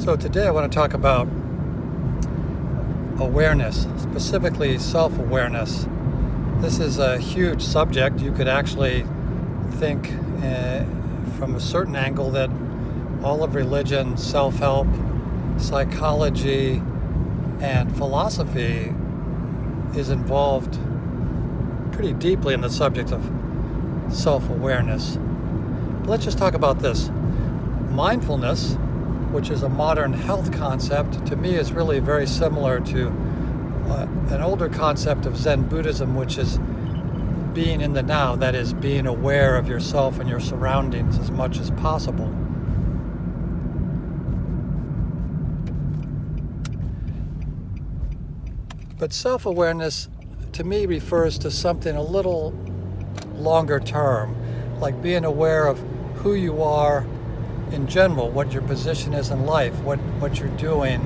So today I want to talk about awareness, specifically self-awareness. This is a huge subject. You could actually think from a certain angle that all of religion, self-help, psychology, and philosophy is involved pretty deeply in the subject of self-awareness. Let's just talk about this. Mindfulness, which is a modern health concept, to me is really very similar to an older concept of Zen Buddhism, which is being in the now, that is, being aware of yourself and your surroundings as much as possible. But self-awareness, to me, refers to something a little longer term, like being aware of who you are in general, what your position is in life, what you're doing,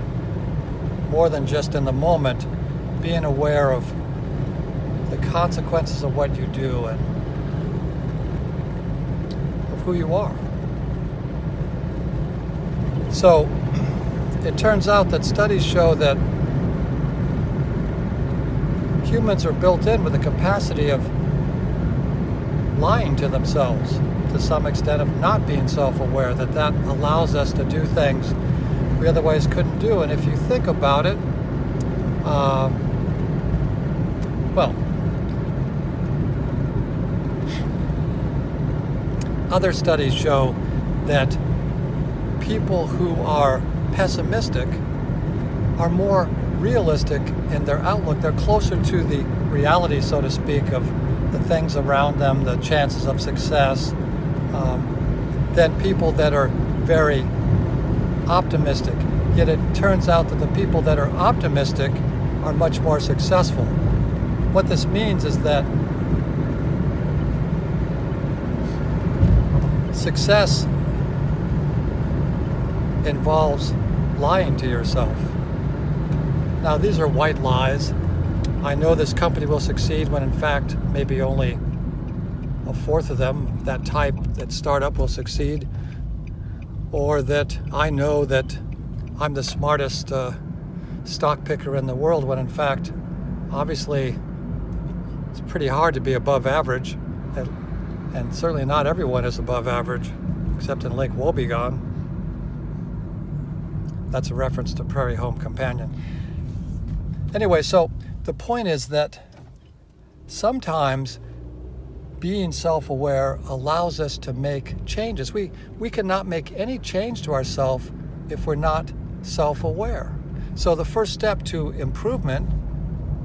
more than just in the moment, being aware of the consequences of what you do and of who you are. So it turns out that studies show that humans are built in with the capacity of lying to themselves to some extent, of not being self-aware, that allows us to do things we otherwise couldn't do. And if you think about it, well, other studies show that people who are pessimistic are more realistic in their outlook. They're closer to the reality, so to speak, of the things around them, the chances of success, than people that are very optimistic. Yet it turns out that the people that are optimistic are much more successful. What this means is that success involves lying to yourself. Now, these are white lies. I know this company will succeed when in fact maybe only a fourth of them, that type, that startup will succeed. Or that I know that I'm the smartest stock picker in the world when in fact, obviously, it's pretty hard to be above average. And certainly not everyone is above average, except in Lake Wobegon. That's a reference to Prairie Home Companion. Anyway, so the point is that sometimes being self-aware allows us to make changes. We cannot make any change to ourselves if we're not self-aware. So the first step to improvement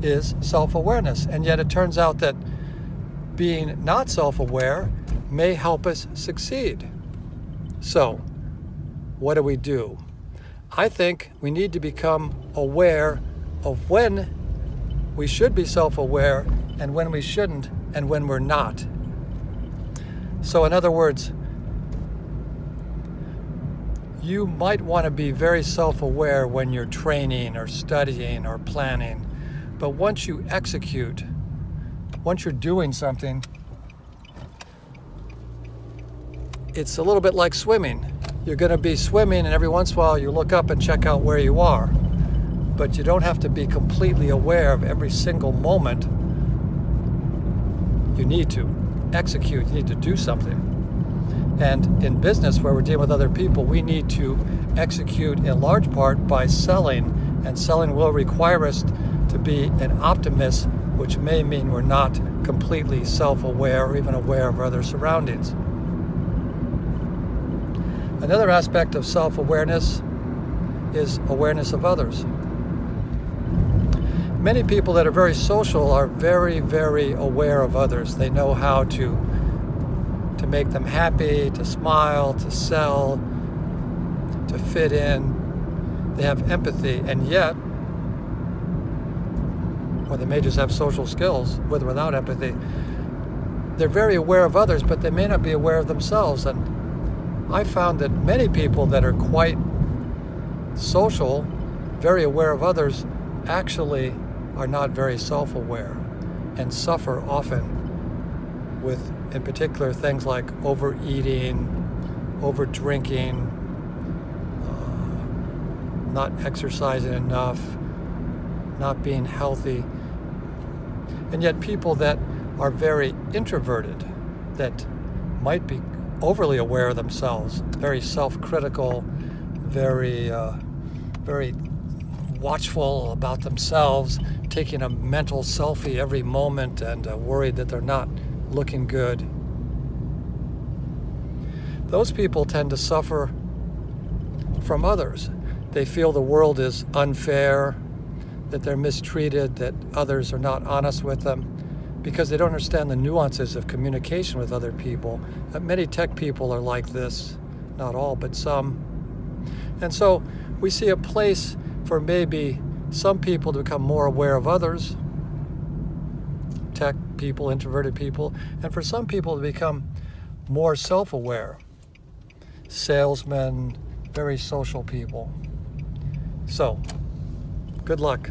is self-awareness. And yet it turns out that being not self-aware may help us succeed. So what do? I think we need to become aware of when we should be self-aware and when we shouldn't and when we're not. So in other words, you might want to be very self-aware when you're training or studying or planning, but once you execute, once you're doing something, it's a little bit like swimming. You're going to be swimming and every once in a while you look up and check out where you are. But you don't have to be completely aware of every single moment. You need to execute, you need to do something. And in business, where we're dealing with other people, we need to execute in large part by selling. And selling will require us to be an optimist, which may mean we're not completely self-aware or even aware of other surroundings. Another aspect of self-awareness is awareness of others. Many people that are very social are very, very aware of others. They know how to make them happy, to smile, to sell, to fit in. They have empathy, and yet, or they may just have social skills with or without empathy. They're very aware of others, but they may not be aware of themselves. And I found that many people that are quite social, very aware of others, actually are not very self-aware and suffer often with, in particular, things like overeating, over drinking, not exercising enough, not being healthy. And yet people that are very introverted, that might be overly aware of themselves, very self-critical, very watchful about themselves, taking a mental selfie every moment and worried that they're not looking good. Those people tend to suffer from others. They feel the world is unfair, that they're mistreated, that others are not honest with them, because they don't understand the nuances of communication with other people. Many tech people are like this, not all, but some. And so we see a place for maybe some people to become more aware of others, tech people, introverted people, and for some people to become more self-aware, salesmen, very social people. So, good luck.